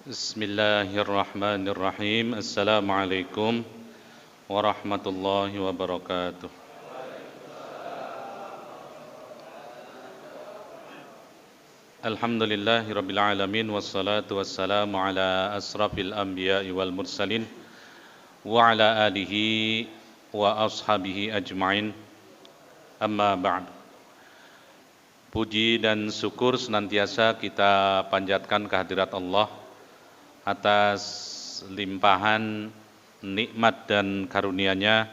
Bismillahirrahmanirrahim. Assalamualaikum warahmatullahi wabarakatuh. Alhamdulillahirabbil alamin wassalatu wassalamu ala asrafil anbiya'i wal mursalin wa ala alihi wa ashabihi ajmain. Amma ba'd. Puji dan syukur senantiasa kita panjatkan kehadirat Allah atas limpahan nikmat dan karunia-Nya,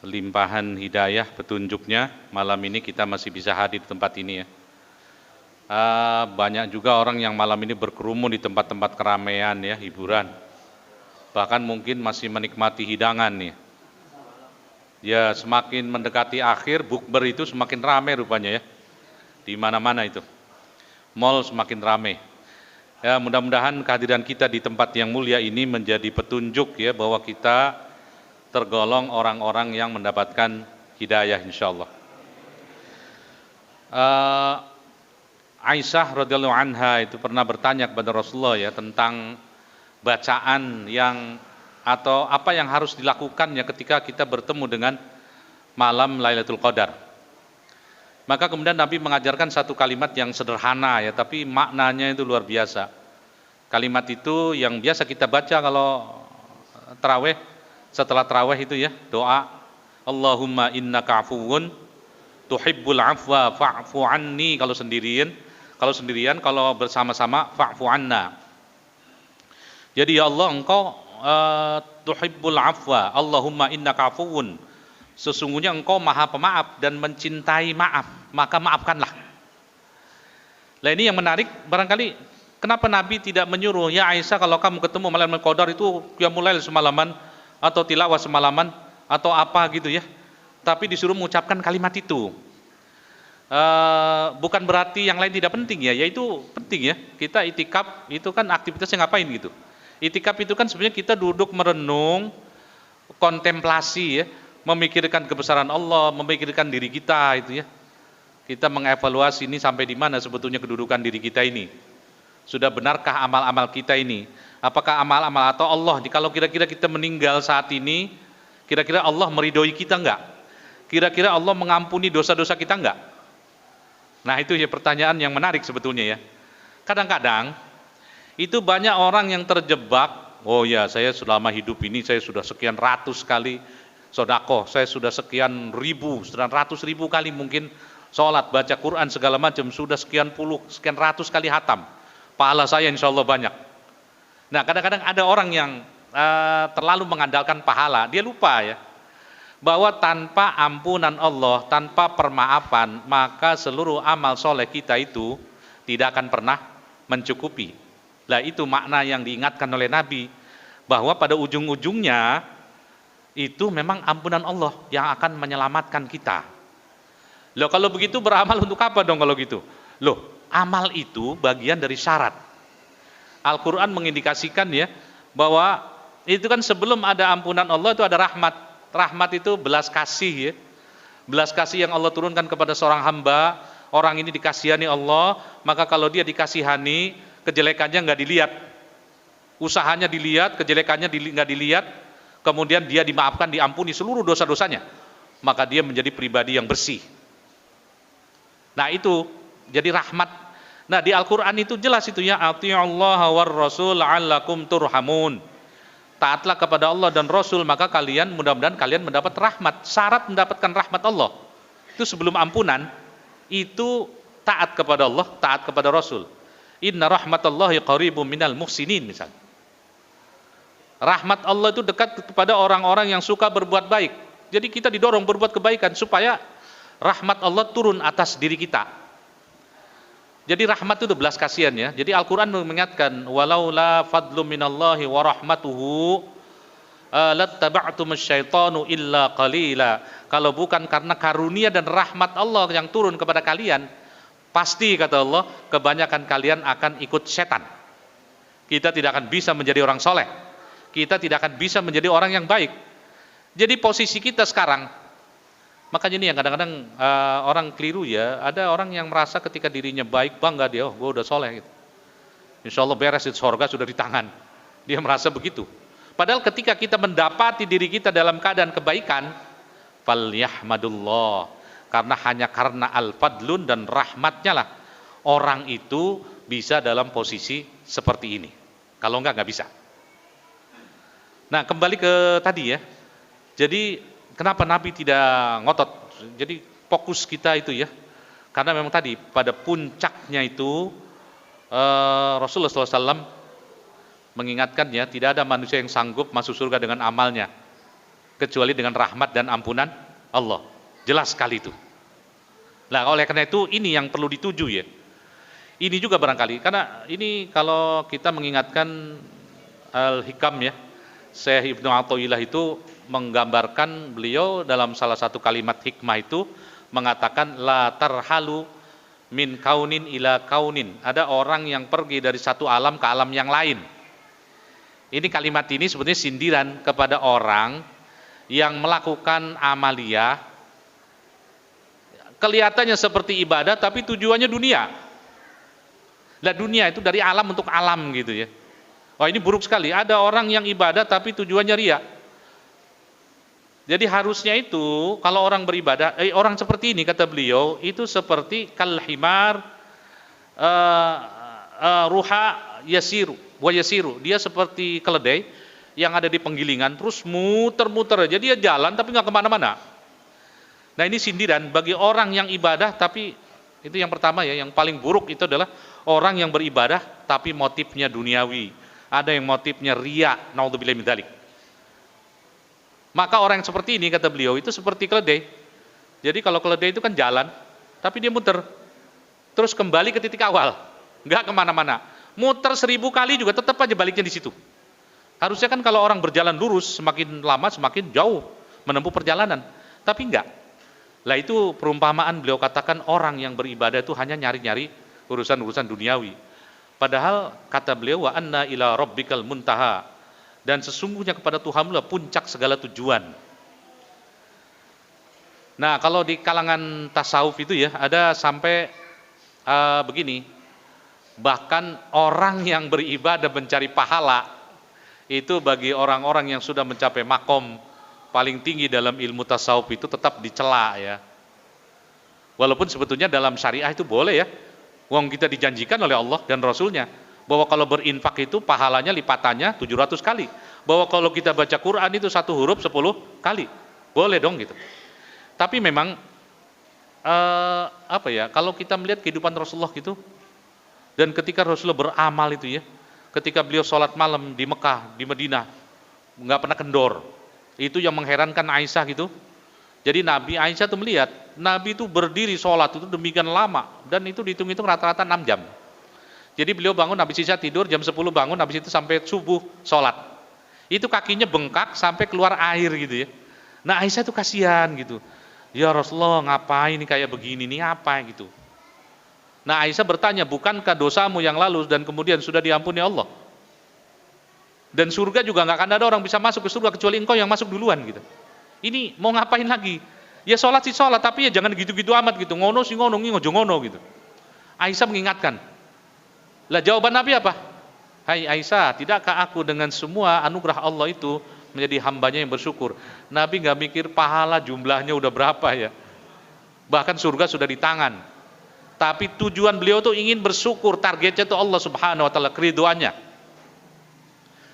limpahan hidayah petunjuknya. Malam ini kita masih bisa hadir di tempat ini ya. Banyak juga orang yang malam ini berkerumun di tempat-tempat keramaian ya, hiburan. Bahkan mungkin masih menikmati hidangan nih. Ya, semakin mendekati akhir, bukber itu semakin ramai rupanya ya. Di mana-mana itu. Mall semakin ramai. Ya, mudah-mudahan kehadiran kita di tempat yang mulia ini menjadi petunjuk ya bahwa kita tergolong orang-orang yang mendapatkan hidayah insyaallah. Aisyah radhiyallahu anha itu pernah bertanya kepada Rasulullah ya tentang bacaan yang atau apa yang harus dilakukannya ketika kita bertemu dengan malam Lailatul Qadar. Maka kemudian Nabi mengajarkan satu kalimat yang sederhana ya, tapi maknanya itu luar biasa. Kalimat itu yang biasa kita baca kalau tarawih, setelah tarawih itu ya, doa Allahumma innaka afuwun tuhibbul afwa fa'fu anni kalau sendirian, kalau bersama-sama fa'fu anna. Jadi ya Allah, engkau tuhibbul afwa, Allahumma innaka afuwun, sesungguhnya engkau maha pemaaf dan mencintai maaf, maka maafkanlah. Nah ini yang menarik, barangkali kenapa Nabi tidak menyuruh, ya Aisyah kalau kamu ketemu malam Qadar itu qiyamul lail semalaman atau tilawah semalaman atau apa gitu ya, tapi disuruh mengucapkan kalimat itu. Bukan berarti yang lain tidak penting ya, yaitu penting ya. Kita itikaf itu kan aktivitasnya ngapain gitu. Itikaf itu kan sebenarnya kita duduk merenung, kontemplasi ya, memikirkan kebesaran Allah, memikirkan diri kita itu ya. Kita mengevaluasi ini sampai di mana sebetulnya kedudukan diri kita ini. Sudah benarkah amal-amal kita ini? Apakah amal-amal atau Allah? Kalau kira-kira kita meninggal saat ini, kira-kira Allah meridhoi kita enggak? Kira-kira Allah mengampuni dosa-dosa kita enggak? Nah itu ya pertanyaan yang menarik sebetulnya ya. Kadang-kadang itu banyak orang yang terjebak, oh ya saya selama hidup ini saya sudah sekian ratus kali sedekah, saya sudah sekian ratus ribu kali mungkin sholat, baca Quran segala macam, sudah sekian ratus kali hatam, pahala saya insya Allah banyak. Nah kadang-kadang ada orang yang terlalu mengandalkan pahala, dia lupa ya bahwa tanpa ampunan Allah, tanpa permaafan, maka seluruh amal soleh kita itu tidak akan pernah mencukupi. Nah itu makna yang diingatkan oleh Nabi, bahwa pada ujung-ujungnya itu memang ampunan Allah yang akan menyelamatkan kita. Loh kalau begitu beramal untuk apa dong kalau gitu? Loh amal itu bagian dari syarat. Al-Quran mengindikasikan ya bahwa itu kan sebelum ada ampunan Allah itu ada rahmat. Rahmat itu belas kasih ya. Belas kasih yang Allah turunkan kepada seorang hamba. Orang ini dikasihani Allah, maka kalau dia dikasihani, kejelekannya nggak dilihat, usahanya dilihat, kejelekannya nggak dilihat, kemudian dia dimaafkan, diampuni seluruh dosa-dosanya, maka dia menjadi pribadi yang bersih. Nah itu jadi rahmat. Nah di Al-Quran itu jelas itu ya, ati'ullaha war rasul la'allakum turhamun. Taatlah kepada Allah dan Rasul, maka kalian mudah-mudahan kalian mendapat rahmat. Syarat mendapatkan rahmat Allah itu sebelum ampunan itu taat kepada Allah, taat kepada Rasul. Inna rahmatallahi qaribum minal muhsinin misalnya. Rahmat Allah itu dekat kepada orang-orang yang suka berbuat baik. Jadi kita didorong berbuat kebaikan supaya rahmat Allah turun atas diri kita. Jadi rahmat itu belas kasihan ya. Jadi Al-Quran mengingatkan, walaula fadlu minallahi wa rahmatuhu lattaba'tumus syaitanu illa qalila. Kalau bukan karena karunia dan rahmat Allah yang turun kepada kalian, pasti kata Allah, kebanyakan kalian akan ikut setan. Kita tidak akan bisa menjadi orang soleh. Kita tidak akan bisa menjadi orang yang baik. Jadi posisi kita sekarang, makanya ini yang kadang-kadang orang keliru ya, ada orang yang merasa ketika dirinya baik, bangga dia, oh gue udah soleh gitu. Insya Allah beres di surga sudah di tangan. Dia merasa begitu. Padahal ketika kita mendapati diri kita dalam keadaan kebaikan, falyahmadullah, karena al-fadlun dan rahmatnya lah orang itu bisa dalam posisi seperti ini. Kalau enggak bisa. Nah, kembali ke tadi ya. Jadi kenapa Nabi tidak ngotot? Jadi fokus kita itu ya. Karena memang tadi pada puncaknya itu Rasulullah SAW mengingatkannya, tidak ada manusia yang sanggup masuk surga dengan amalnya kecuali dengan rahmat dan ampunan Allah. Jelas sekali itu. Nah, oleh karena itu ini yang perlu dituju ya. Ini juga barangkali karena ini kalau kita mengingatkan Al-Hikam ya, Syekh Ibnu Athaillah itu menggambarkan, beliau dalam salah satu kalimat hikmah itu mengatakan la tarhalu min kaunin ila kaunin. Ada orang yang pergi dari satu alam ke alam yang lain. Ini kalimat ini sebenarnya sindiran kepada orang yang melakukan amalia kelihatannya seperti ibadah tapi tujuannya dunia. Lah dunia itu dari alam untuk alam gitu ya. Wah, ini buruk sekali. Ada orang yang ibadah tapi tujuannya ria. Jadi harusnya itu kalau orang beribadah, orang seperti ini kata beliau itu seperti kalhimar ruha yasiru wa yasiru. Dia seperti keledai yang ada di penggilingan terus muter-muter aja, dia jalan tapi nggak kemana-mana. Nah, ini sindiran bagi orang yang ibadah tapi itu yang pertama ya, yang paling buruk itu adalah orang yang beribadah tapi motifnya duniawi. Ada yang motifnya riya, naudzubillah min dzalik. Maka orang yang seperti ini kata beliau itu seperti keledai. Jadi kalau keledai itu kan jalan, tapi dia muter, terus kembali ke titik awal, nggak kemana-mana. Muter 1000 kali juga tetap aja baliknya di situ. Harusnya kan kalau orang berjalan lurus, semakin lama semakin jauh menempuh perjalanan, tapi enggak. Lah itu perumpamaan beliau katakan orang yang beribadah itu hanya nyari-nyari urusan-urusan duniawi. Padahal kata beliau wa anna ila rabbikal muntaha, dan sesungguhnya kepada Tuhanlah puncak segala tujuan. Nah, kalau di kalangan tasawuf itu ya ada sampai begini, bahkan orang yang beribadah mencari pahala itu bagi orang-orang yang sudah mencapai makom paling tinggi dalam ilmu tasawuf itu tetap dicela ya. Walaupun sebetulnya dalam syariah itu boleh ya. Wong kita dijanjikan oleh Allah dan Rasulnya bahwa kalau berinfak itu pahalanya lipatannya 700 kali. Bahwa kalau kita baca Quran itu satu huruf 10 kali. Boleh dong gitu. Tapi memang apa ya, kalau kita melihat kehidupan Rasulullah gitu, dan ketika Rasulullah beramal itu ya, ketika beliau sholat malam di Mekah, di Madinah, nggak pernah kendor. Itu yang mengherankan Aisyah gitu. Jadi Nabi Aisyah tuh melihat, Nabi itu berdiri sholat itu demikian lama, dan itu dihitung-hitung rata-rata 6 jam. Jadi beliau bangun, habis isya tidur, jam 10 bangun, habis itu sampai subuh sholat. Itu kakinya bengkak sampai keluar air gitu ya. Nah Aisyah tuh kasihan gitu. Ya Rasulullah, ngapain ini kayak begini nih, apa gitu. Nah Aisyah bertanya, bukankah dosamu yang lalu dan kemudian sudah diampuni Allah? Dan surga juga nggak akan ada orang bisa masuk ke surga kecuali engkau yang masuk duluan gitu. Ini mau ngapain lagi? Ya sholat sih sholat, tapi ya jangan gitu-gitu amat gitu. Ngono sih ngono, ngojo ngono gitu. Aisyah mengingatkan. Lah jawaban Nabi apa? Hai Aisyah, tidakkah aku dengan semua anugerah Allah itu menjadi hambanya yang bersyukur? Nabi nggak mikir pahala jumlahnya udah berapa ya. Bahkan surga sudah di tangan. Tapi tujuan beliau tuh ingin bersyukur, targetnya tuh Allah Subhanahu wa taala, keriduannya.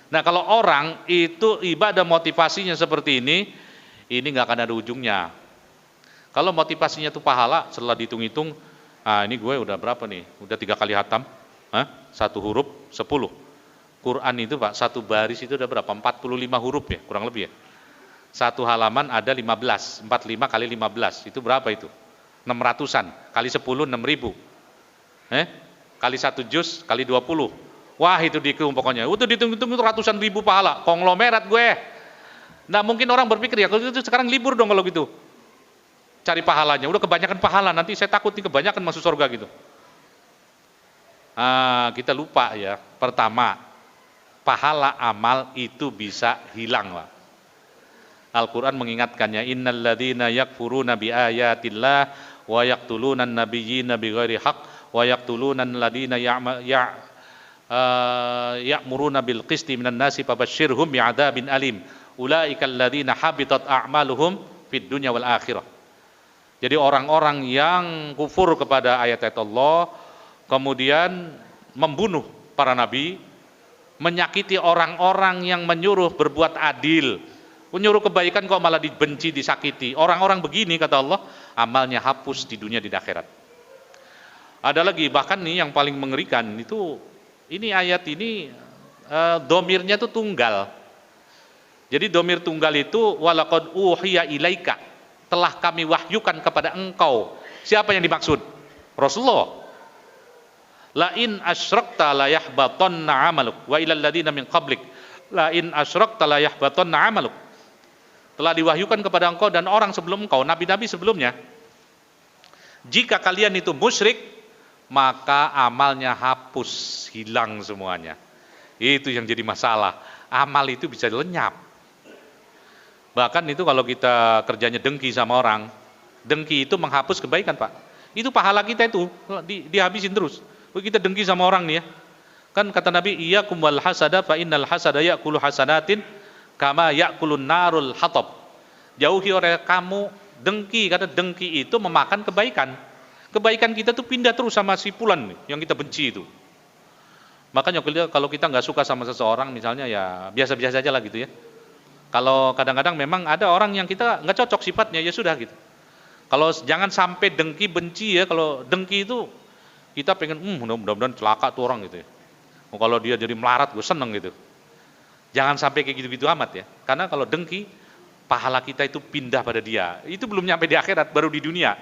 Nah, kalau orang itu ibadah motivasinya seperti ini nggak akan ada ujungnya. Kalau motivasinya tuh pahala, setelah dihitung-hitung, ini gue udah berapa nih? Udah 3 kali hatam, satu huruf 10. Quran itu Pak, satu baris itu udah berapa? 45 huruf ya, kurang lebih ya. Satu halaman ada 15, 45 kali 15, itu berapa itu? 600-an, kali 10, 6.000. Kali 1 juz, kali 20. Wah itu dihitung pokoknya, itu dihitung-hitung itu ratusan ribu pahala, konglomerat gue. Nah mungkin orang berpikir ya, kalau itu sekarang libur dong kalau gitu. Cari pahalanya, udah kebanyakan pahala, nanti saya takut nih kebanyakan masuk surga gitu. Kita lupa ya, pertama, pahala amal itu bisa hilang Pak. Al-Quran mengingatkannya, innal ladzina yakfuruna bi ayatillah wa yaqtulunan nabiyyina bighairi haqq wa yaqtulunan ladzina ya'muruna bil qisti minan nasi fabasyirhum bi'adzabin alim ulaikal ladzina habitat a'maluhum fid dunya wal akhirah. Jadi orang-orang yang kufur kepada ayat-ayat Allah, kemudian membunuh para nabi, menyakiti orang-orang yang menyuruh berbuat adil, menyuruh kebaikan kok malah dibenci, disakiti. Orang-orang begini kata Allah, amalnya hapus di dunia di akhirat. Ada lagi bahkan nih yang paling mengerikan itu, ini ayat ini domirnya itu tunggal. Jadi domir tunggal itu walaqad uhiya ilaika, telah kami wahyukan kepada engkau. Siapa yang dimaksud? Rasulullah. La in asyrakta la yahbatanna 'amaluk wa ilal ladzina min qablik la in asyrakta la yahbatanna 'amaluk. Telah diwahyukan kepada engkau dan orang sebelum engkau, nabi-nabi sebelumnya. Jika kalian itu musyrik, maka amalnya hapus, hilang semuanya. Itu yang jadi masalah. Amal itu bisa lenyap. Bahkan itu kalau kita kerjanya dengki sama orang, dengki itu menghapus kebaikan, Pak. Itu pahala kita itu dihabisin terus. Kita dengki sama orang nih ya. Kan kata Nabi, iyyakum wal hasada fa innal hasada ya'kulu hasanatin kama ya'kulun narul hatab. Jauhi oleh kamu dengki, karena dengki itu memakan kebaikan. Kebaikan kita tuh pindah terus sama si fulan nih, yang kita benci itu. Makanya kalau kita nggak suka sama seseorang misalnya ya biasa-biasa aja lah gitu ya. Kalau kadang-kadang memang ada orang yang kita nggak cocok sifatnya, ya sudah gitu. Kalau jangan sampai dengki benci ya. Kalau dengki itu kita pengen mudah-mudahan celaka tuh orang gitu ya. Kalau dia jadi melarat gue seneng gitu. Jangan sampai kayak gitu-gitu amat ya. Karena kalau dengki, pahala kita itu pindah pada dia. Itu belum nyampe di akhirat, baru di dunia.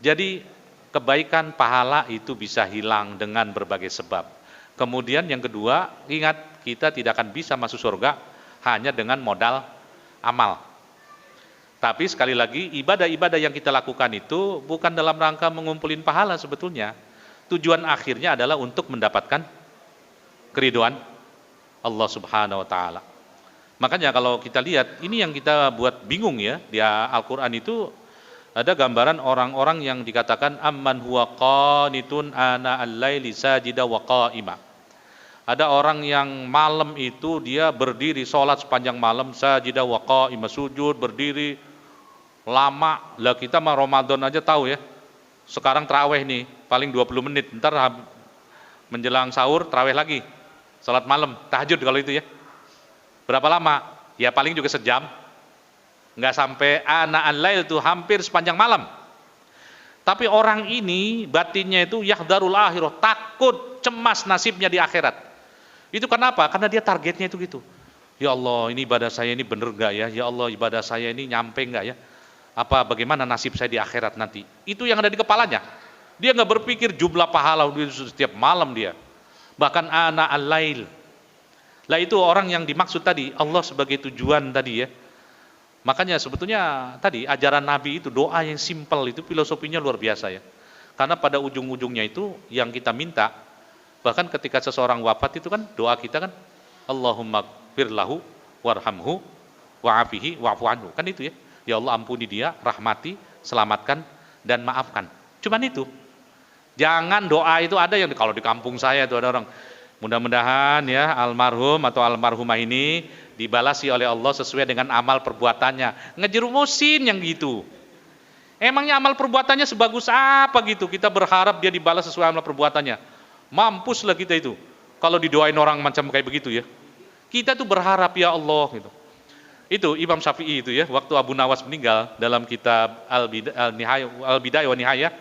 Jadi kebaikan pahala itu bisa hilang dengan berbagai sebab. Kemudian yang kedua, ingat kita tidak akan bisa masuk surga hanya dengan modal amal. Tapi sekali lagi, ibadah-ibadah yang kita lakukan itu bukan dalam rangka mengumpulin pahala sebetulnya. Tujuan akhirnya adalah untuk mendapatkan keridhaan Allah Subhanahu wa taala. Makanya kalau kita lihat, ini yang kita buat bingung ya, di Al-Qur'an itu ada gambaran orang-orang yang dikatakan amman huwa qanitun ana al-laili sajida wa qa'ima. Ada orang yang malam itu dia berdiri sholat sepanjang malam, sajida wa qa'ima, sujud, berdiri lama. Lah kita mah Ramadan aja tahu ya. Sekarang tarawih nih, paling 20 menit. Ntar menjelang sahur tarawih lagi. Sholat malam, tahajud kalau itu ya. Berapa lama? Ya paling juga sejam. Nggak sampai ana al-lail itu hampir sepanjang malam. Tapi orang ini batinnya itu yahdharul akhirah, takut, cemas nasibnya di akhirat. Itu kenapa? Karena dia targetnya itu gitu. Ya Allah, ini ibadah saya ini bener nggak ya? Ya Allah, ibadah saya ini nyampe nggak ya? Apa bagaimana nasib saya di akhirat nanti? Itu yang ada di kepalanya. Dia nggak berpikir jumlah pahala setiap malam dia. Bahkan ana al-lail. Lah itu orang yang dimaksud tadi, Allah sebagai tujuan tadi ya. Makanya sebetulnya tadi ajaran Nabi itu doa yang simpel itu filosofinya luar biasa ya. Karena pada ujung-ujungnya itu yang kita minta, bahkan ketika seseorang wafat itu kan doa kita kan Allahumma firlahu warhamhu wa'afihi wa'fu anhu. Kan itu ya. Ya Allah ampuni dia, rahmati, selamatkan dan maafkan. Cuman itu. Jangan doa itu ada yang kalau di kampung saya itu ada orang mudah-mudahan ya almarhum atau almarhumah ini dibalasi oleh Allah sesuai dengan amal perbuatannya. Ngejerumusin yang gitu. Emangnya amal perbuatannya sebagus apa gitu? Kita berharap dia dibalas sesuai amal perbuatannya. Mampuslah kita itu. Kalau didoain orang macam kayak begitu ya. Kita tuh berharap ya Allah gitu. Itu Imam Syafi'i itu ya, waktu Abu Nawas meninggal dalam kitab Al-Bidayah wa Nihayah,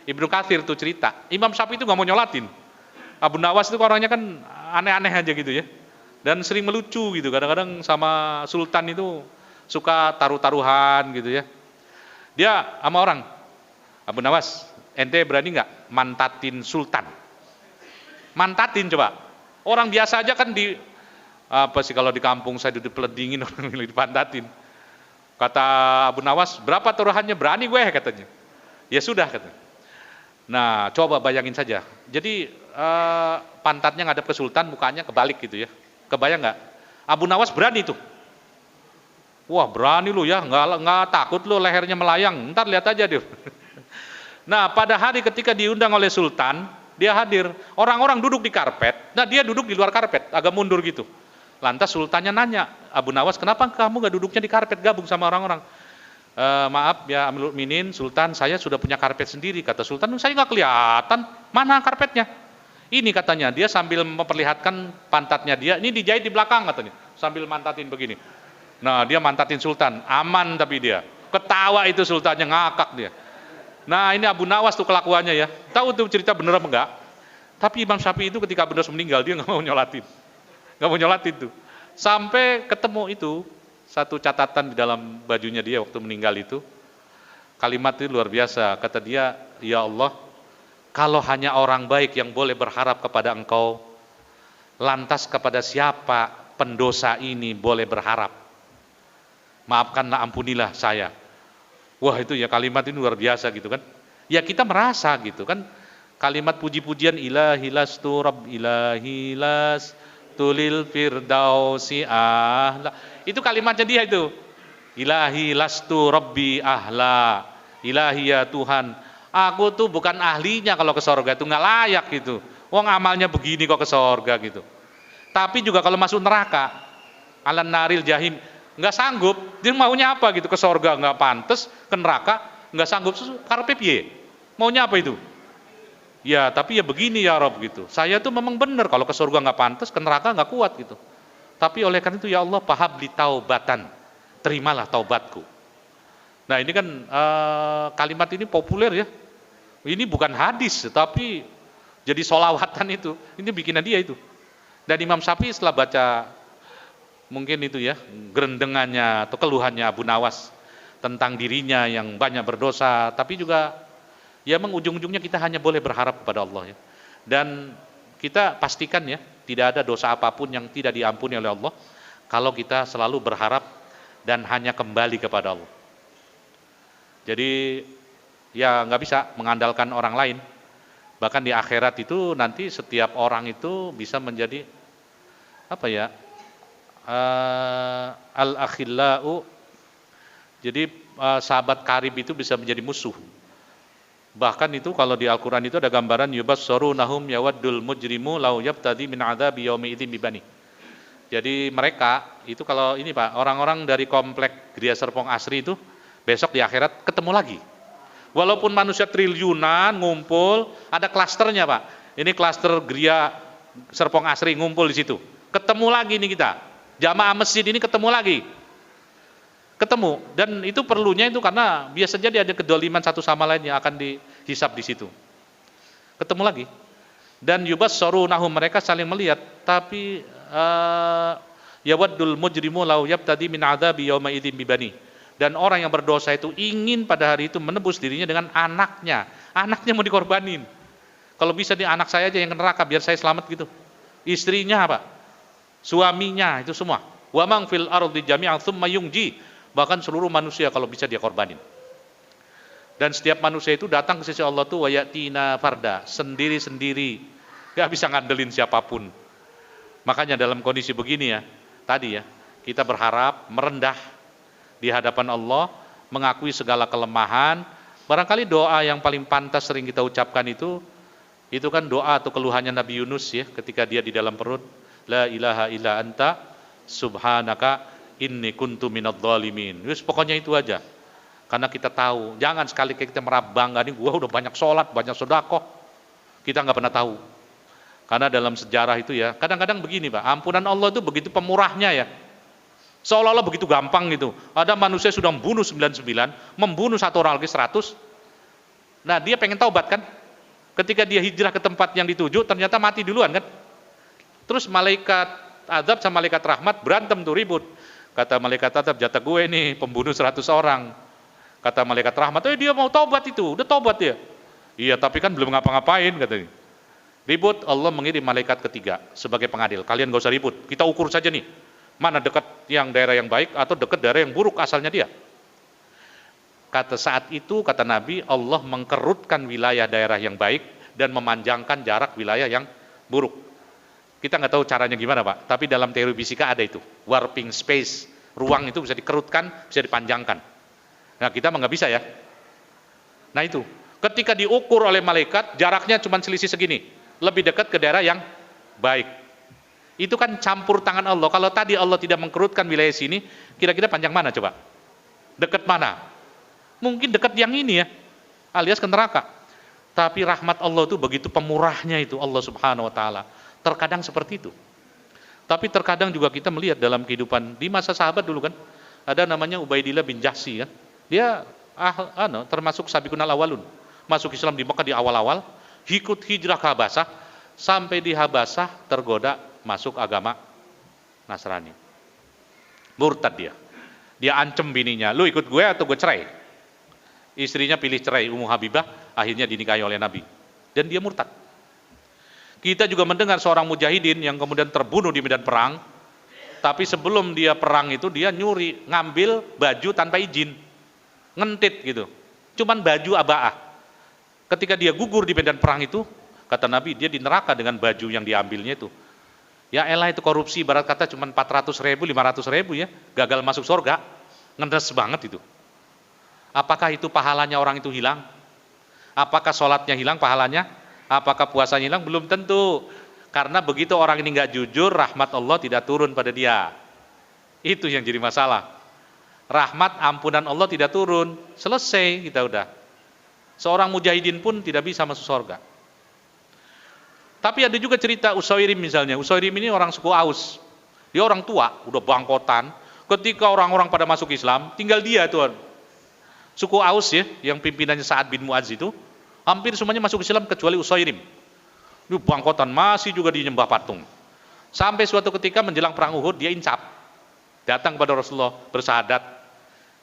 Ibnu Katsir tuh cerita, Imam Syafi'i itu nggak mau nyolatin. Abu Nawas itu orangnya kan aneh-aneh aja gitu ya. Dan sering melucu gitu, kadang-kadang sama sultan itu suka taruh-taruhan gitu ya. Dia sama orang, Abu Nawas, ente berani nggak mantatin sultan? Mantatin coba. Orang biasa aja kan di, apa sih kalau di kampung saya dipeledingin orang dipantatin. Kata Abu Nawas, berapa taruhannya? Berani gue katanya. Ya sudah katanya. Nah coba bayangin saja. Jadi pantatnya ngadep ke sultan, mukanya kebalik gitu ya. Kebayang nggak? Abu Nawas berani tuh. Wah berani lu ya, nggak takut lu lehernya melayang. Ntar lihat aja dia. Nah pada hari ketika diundang oleh sultan, dia hadir. Orang-orang duduk di karpet, nah dia duduk di luar karpet, agak mundur gitu. Lantas sultannya nanya, Abu Nawas, kenapa kamu gak duduknya di karpet, gabung sama orang-orang? Maaf ya Amirul Mukminin, Sultan, saya sudah punya karpet sendiri. Kata Sultan, saya nggak kelihatan, mana karpetnya? Ini katanya, dia sambil memperlihatkan pantatnya dia, ini dijahit di belakang katanya, sambil mantatin begini. Nah dia mantatin Sultan, aman tapi dia, ketawa itu Sultannya, ngakak dia. Nah ini Abu Nawas tuh kelakuannya ya, tahu tuh cerita bener apa enggak? Tapi Imam Syafi'i itu ketika bener meninggal, dia nggak mau nyolatin. Nggak mau nyolatin tuh. Sampai ketemu itu, satu catatan di dalam bajunya dia waktu meninggal itu, kalimat itu luar biasa. Kata dia, ya Allah, kalau hanya orang baik yang boleh berharap kepada Engkau, lantas kepada siapa pendosa ini boleh berharap? Maafkanlah, ampunilah saya. Wah itu ya kalimat ini luar biasa gitu kan. Ya kita merasa gitu kan, kalimat puji-pujian ilahi lastu rabb ilahi las tulil firdausi ahla, itu kalimatnya dia itu, ilahi lastu rabbi ahla, ilahi ya Tuhan, aku tuh bukan ahlinya kalau ke sorga, itu nggak layak gitu, wong amalnya begini kok ke sorga gitu. Tapi juga kalau masuk neraka, alan naril jahim, nggak sanggup, dia maunya apa gitu, ke sorga nggak pantas, ke neraka nggak sanggup, karepe piye, maunya apa itu? Ya tapi ya begini ya Rob gitu, saya tuh memang benar kalau ke surga nggak pantas, ke neraka nggak kuat gitu, tapi oleh karena itu ya Allah pahabli taubatan, terimalah taubatku. Nah ini kan kalimat ini populer ya, ini bukan hadis tapi jadi solawatan itu, ini bikinan dia itu. Dan Imam Syafi'i setelah baca mungkin itu ya gerendengannya atau keluhannya Abu Nawas tentang dirinya yang banyak berdosa, tapi juga ya memang ujung-ujungnya kita hanya boleh berharap kepada Allah ya. Dan kita pastikan ya, tidak ada dosa apapun yang tidak diampuni oleh Allah kalau kita selalu berharap dan hanya kembali kepada Allah. Jadi ya nggak bisa mengandalkan orang lain. Bahkan di akhirat itu nanti setiap orang itu bisa menjadi apa ya? Al-akhillau. Jadi sahabat karib itu bisa menjadi musuh. Bahkan itu kalau di Al-Quran itu ada gambaran yubassarunahum yawaddul mujrimu lau yabtadi min adzabi yaumi idzin bibani. Jadi mereka itu kalau ini Pak, orang-orang dari komplek Gria Serpong Asri itu besok di akhirat ketemu lagi. Walaupun manusia triliunan ngumpul, ada klasternya Pak. Ini klaster Gria Serpong Asri ngumpul di situ. Ketemu lagi nih kita. Jamaah masjid ini ketemu lagi. Ketemu, dan itu perlunya itu karena biasa jadi ada kedoliman satu sama lain yang akan dihisab di situ. Ketemu lagi, dan yubassarunahum, mereka saling melihat, tapi yawaddul mujrimu lau yabtadi min adzabi yauma idzin bibani. Dan orang yang berdosa itu ingin pada hari itu menebus dirinya dengan anaknya. Anaknya mau dikorbanin. Kalau bisa di anak saya aja yang ke neraka biar saya selamat gitu. Istrinya apa? Suaminya itu semua. Wa man fil ardi jami'an tsumma yunji. Bahkan seluruh manusia kalau bisa dia korbanin. Dan setiap manusia itu datang ke sisi Allah tuh wayatina farda, sendiri-sendiri, gak bisa ngandelin siapapun. Makanya dalam kondisi begini ya, tadi ya, kita berharap merendah di hadapan Allah, mengakui segala kelemahan. Barangkali doa yang paling pantas sering kita ucapkan itu kan doa atau keluhannya Nabi Yunus ya, ketika dia di dalam perut, la ilaha illa anta subhanaka inni kuntu minadh dhalimin. Wis pokoknya itu aja. Karena kita tahu, jangan sekali kita merabang, ini gua udah banyak sholat, banyak sedekah. Kita nggak pernah tahu. Karena dalam sejarah itu ya, kadang-kadang begini Pak, ampunan Allah itu begitu pemurahnya ya. Seolah-olah begitu gampang gitu. Ada manusia sudah membunuh 99, membunuh satu orang lagi 100. Nah, dia pengen taubat kan? Ketika dia hijrah ke tempat yang dituju, ternyata mati duluan kan? Terus malaikat azab sama malaikat rahmat berantem tuh, ribut. Kata malaikat azab, jatah gue nih pembunuh 100 orang. Kata malaikat rahmat, dia mau taubat itu, udah taubat dia. Iya, tapi kan belum ngapa-ngapain katanya. Ribut, Allah mengirim malaikat ketiga sebagai pengadil. Kalian gak usah ribut, kita ukur saja nih. Mana dekat yang daerah yang baik atau dekat daerah yang buruk asalnya dia. Kata saat itu, kata Nabi, Allah mengkerutkan wilayah daerah yang baik dan memanjangkan jarak wilayah yang buruk. Kita nggak tahu caranya gimana Pak, tapi dalam teori fisika ada itu, warping space, ruang itu bisa dikerutkan, bisa dipanjangkan. Nah kita mah nggak bisa ya. Nah itu, Ketika diukur oleh malaikat, jaraknya cuma selisih segini, lebih dekat ke daerah yang baik. Itu kan campur tangan Allah. Kalau tadi Allah tidak mengkerutkan wilayah sini, kira-kira panjang mana coba? Dekat mana? Mungkin dekat yang ini ya, alias ke neraka. Tapi rahmat Allah itu begitu pemurahnya itu Allah Subhanahu wa taala. Terkadang seperti itu. Tapi terkadang juga kita melihat dalam kehidupan di masa sahabat dulu kan, ada namanya Ubaidillah bin Jahsy kan. Dia termasuk sabiqun al-awwalun. Masuk Islam di Mekah di awal-awal, ikut hijrah ke Habasah, sampai di Habasah tergoda masuk agama Nasrani. Murtad dia. Dia ancam bininya, lu ikut gue atau gue cerai. Istrinya pilih cerai, Ummu Habibah, akhirnya dinikahi oleh Nabi. Dan dia murtad. Kita juga mendengar seorang mujahidin yang kemudian terbunuh di medan perang, tapi sebelum dia perang itu dia nyuri, ngambil baju tanpa izin. Ngentit gitu. Cuman baju abaah. Ketika dia gugur di medan perang itu, kata Nabi, dia di neraka dengan baju yang diambilnya itu. Ya elah itu korupsi, ibarat kata cuma 400 ribu, 500 ribu ya, gagal masuk surga, ngedes banget itu. Apakah itu pahalanya orang itu hilang? Apakah sholatnya hilang pahalanya? Apakah puasanya hilang? Belum tentu. Karena begitu orang ini nggak jujur, rahmat Allah tidak turun pada dia. Itu yang jadi masalah. Rahmat ampunan Allah tidak turun, selesai kita udah. Seorang mujahidin pun tidak bisa masuk surga. Tapi ada juga cerita Usairim misalnya. Usairim ini orang suku Aus. Dia orang tua, udah bangkotan. Ketika orang-orang pada masuk Islam, tinggal dia tuh. Suku Aus ya, yang pimpinannya Sa'ad bin Mu'adz itu, hampir semuanya masuk Islam kecuali Usairim. Dia bangkotan, masih juga dinyembah patung. Sampai suatu ketika menjelang perang Uhud, dia incap. Datang kepada Rasulullah, bersahadat.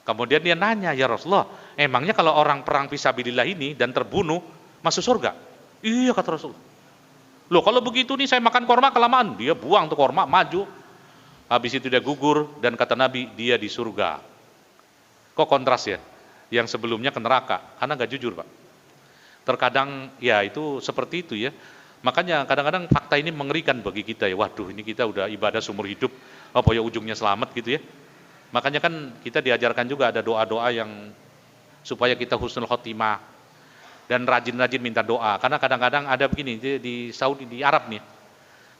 Kemudian dia nanya, ya Rasulullah, emangnya kalau orang perang fisabilillah ini dan terbunuh, masuk surga? Iya kata Rasulullah. Loh kalau begitu nih saya makan korma kelamaan. Dia buang tuh korma, maju. Habis itu dia gugur dan kata Nabi, dia di surga. Kok kontras ya? Yang sebelumnya ke neraka, karena gak jujur Pak. Terkadang ya itu seperti itu ya. Makanya kadang-kadang fakta ini mengerikan bagi kita ya. Waduh ini kita udah ibadah seumur hidup, apa ya ujungnya selamat gitu ya. Makanya kan kita diajarkan juga ada doa-doa yang supaya kita husnul khotimah. Dan rajin-rajin minta doa, karena kadang-kadang ada begini di Saudi, di Arab nih,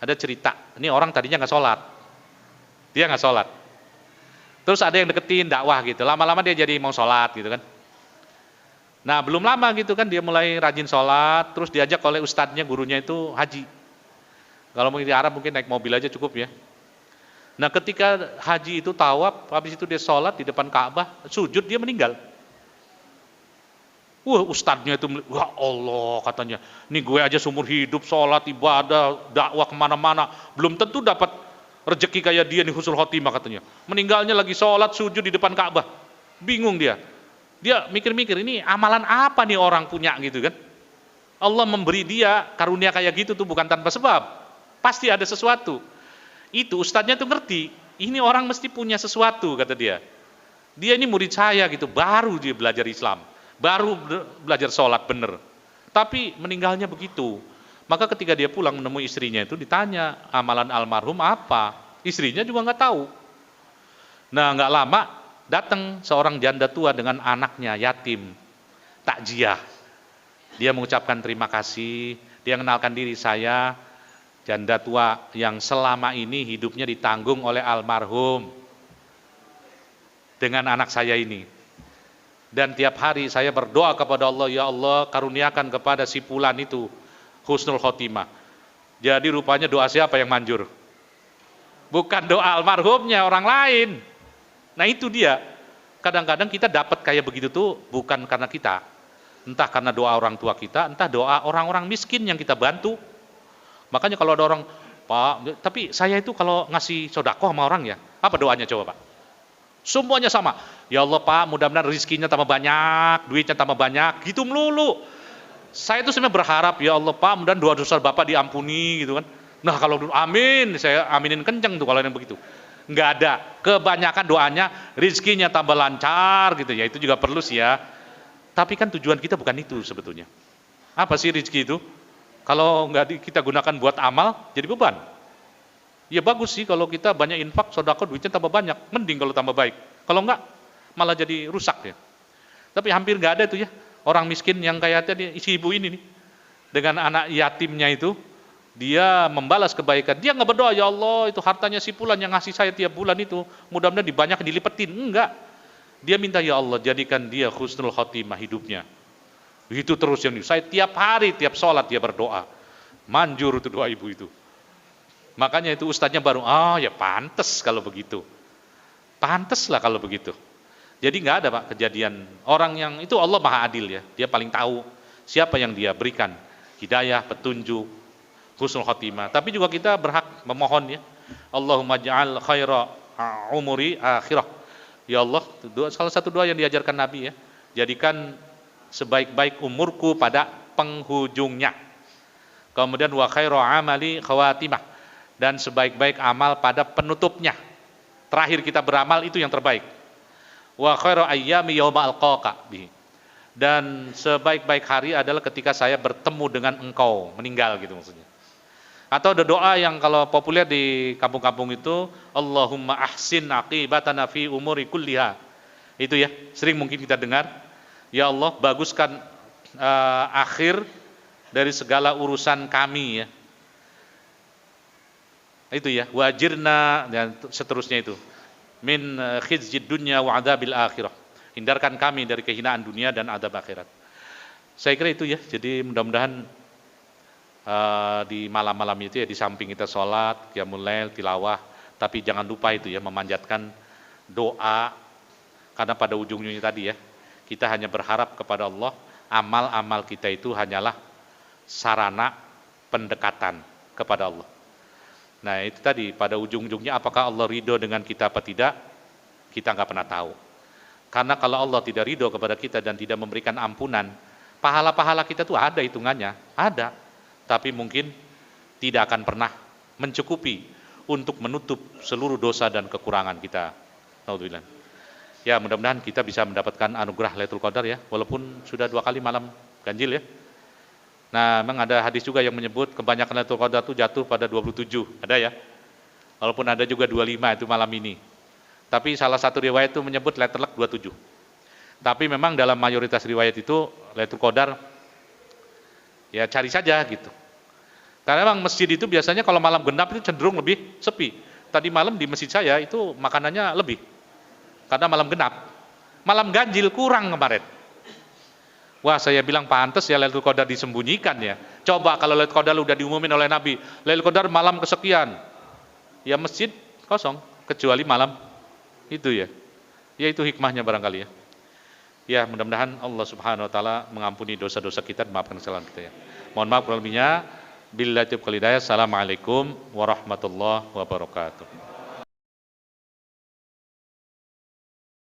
ada cerita, ini orang tadinya nggak sholat, dia nggak sholat, terus ada yang deketin dakwah gitu, lama-lama dia jadi mau sholat gitu kan. Nah belum lama gitu kan dia mulai rajin sholat, terus diajak oleh ustadznya, gurunya itu haji. Kalau mau di Arab mungkin naik mobil aja cukup ya. Nah ketika haji itu tawaf, habis itu dia sholat di depan Ka'bah, sujud dia meninggal. Wah ustadznya itu, wah Allah katanya, nih gue aja seumur hidup sholat, ibadah, dakwah kemana-mana, belum tentu dapat rezeki kayak dia nih husnul khotimah katanya. Meninggalnya lagi sholat, sujud di depan Ka'bah, bingung dia. Dia mikir-mikir, ini amalan apa nih orang punya gitu kan. Allah memberi dia karunia kayak gitu tuh bukan tanpa sebab, pasti ada sesuatu. Itu ustadznya tuh ngerti, ini orang mesti punya sesuatu kata dia. Dia ini murid saya gitu, baru dia belajar Islam. Baru belajar sholat bener, tapi meninggalnya begitu. Maka ketika dia pulang menemui istrinya itu ditanya amalan almarhum apa, istrinya juga nggak tahu. Nah nggak lama datang seorang janda tua dengan anaknya yatim, takziah. Dia mengucapkan terima kasih, dia mengenalkan diri, saya janda tua yang selama ini hidupnya ditanggung oleh almarhum dengan anak saya ini. Dan tiap hari saya berdoa kepada Allah, ya Allah karuniakan kepada si fulan itu husnul khotimah. Jadi rupanya doa siapa yang manjur? Bukan doa almarhumnya, orang lain. Nah itu dia. Kadang-kadang kita dapat kayak begitu tuh bukan karena kita. Entah karena doa orang tua kita, entah doa orang-orang miskin yang kita bantu. Makanya kalau ada orang, Pak, tapi saya itu kalau ngasih sodako sama orang ya, apa doanya coba Pak? Semuanya sama. Ya Allah Pak, mudah-mudahan rezekinya tambah banyak, duitnya tambah banyak, gitu melulu. Saya itu sebenarnya berharap, ya Allah Pak, mudah-mudahan doa-dosa Bapak diampuni gitu kan. Nah kalau amin, saya aminin kenceng tuh kalau yang begitu. Enggak ada. Kebanyakan doanya rezekinya tambah lancar gitu ya. Itu juga perlu sih ya. Tapi kan tujuan kita bukan itu sebetulnya. Apa sih rezeki itu? Kalau nggak kita gunakan buat amal, jadi beban. Ya bagus sih kalau kita banyak infak, sedekah, duitnya tambah banyak, mending kalau tambah baik. Kalau enggak, malah jadi rusak ya. Tapi hampir nggak ada itu ya. orang miskin yang kayak tadi si ibu ini nih, dengan anak yatimnya itu, dia membalas kebaikan. Dia nggak berdoa, ya Allah itu hartanya si Fulan yang ngasih saya tiap bulan itu, mudah-mudahan dibanyak dilipetin. Enggak. Dia minta, ya Allah jadikan dia husnul khotimah hidupnya. Itu terus yang saya tiap hari, tiap sholat dia berdoa. Manjur itu doa ibu itu. Makanya itu ustadznya baru, ya pantes kalau begitu. Pantes lah kalau begitu. Jadi nggak ada Pak kejadian orang yang itu, Allah maha adil ya. Dia paling tahu siapa yang dia berikan hidayah, petunjuk, husnul khotimah. Tapi juga kita berhak memohon ya. Allahumma ja'al khaira umuri akhirah. Ya Allah, salah satu doa yang diajarkan Nabi ya. Jadikan sebaik-baik umurku pada penghujungnya. Kemudian wa khairu amali khawatimah, dan sebaik-baik amal pada penutupnya. Terakhir kita beramal itu yang terbaik. Wa khairu ayyami yauma alqaka bihi. Dan sebaik-baik hari adalah ketika saya bertemu dengan engkau, meninggal gitu maksudnya. Atau ada doa yang kalau populer di kampung-kampung itu, Allahumma ahsin aqibatana fi umuri kulliha. Itu ya, sering mungkin kita dengar. Ya Allah, baguskan akhir dari segala urusan kami ya. Itu ya, wajirna dan seterusnya itu. Min khizyid dunya wa adzabil akhirah. Hindarkan kami dari kehinaan dunia dan adab akhirat. Saya kira itu ya. Jadi mudah-mudahan di malam-malam itu ya, di samping kita sholat, qiyamul lail, tilawah, tapi jangan lupa itu ya, memanjatkan doa. Karena pada ujungnya tadi ya, kita hanya berharap kepada Allah, amal-amal kita itu hanyalah sarana pendekatan kepada Allah. Nah itu tadi, pada ujung-ujungnya apakah Allah ridho dengan kita apa tidak, kita nggak pernah tahu. Karena kalau Allah tidak ridho kepada kita dan tidak memberikan ampunan, pahala-pahala kita tuh ada hitungannya, ada. Tapi mungkin tidak akan pernah mencukupi untuk menutup seluruh dosa dan kekurangan kita. Alhamdulillah. Ya mudah-mudahan kita bisa mendapatkan anugerah Lailatul Qadar ya, walaupun sudah 2 kali malam ganjil ya. Nah, memang ada hadis juga yang menyebut kebanyakan Lailatul Qadar itu jatuh pada 27, ada ya. Walaupun ada juga 25 itu malam ini. Tapi salah satu riwayat itu menyebut Lailatul Qadar 27. Tapi memang dalam mayoritas riwayat itu Lailatul Qadar ya cari saja gitu. Karena memang masjid itu biasanya kalau malam genap itu cenderung lebih sepi. Tadi malam di masjid saya itu makanannya lebih. Karena malam genap. Malam ganjil kurang kemarin. Wah, saya bilang pantas ya Lailatul Qadar disembunyikan ya. Coba kalau Lailatul Qadar udah diumumin oleh Nabi, Lailatul Qadar malam kesekian. Ya masjid kosong kecuali malam itu ya. Ya itu hikmahnya barangkali ya. Ya, mudah-mudahan Allah Subhanahu wa taala mengampuni dosa-dosa kita dan maafkan kesalahan kita ya. Mohon maaf kalau lebihnya. Billahi taufiq wal hidayah. Assalamualaikum warahmatullahi wabarakatuh.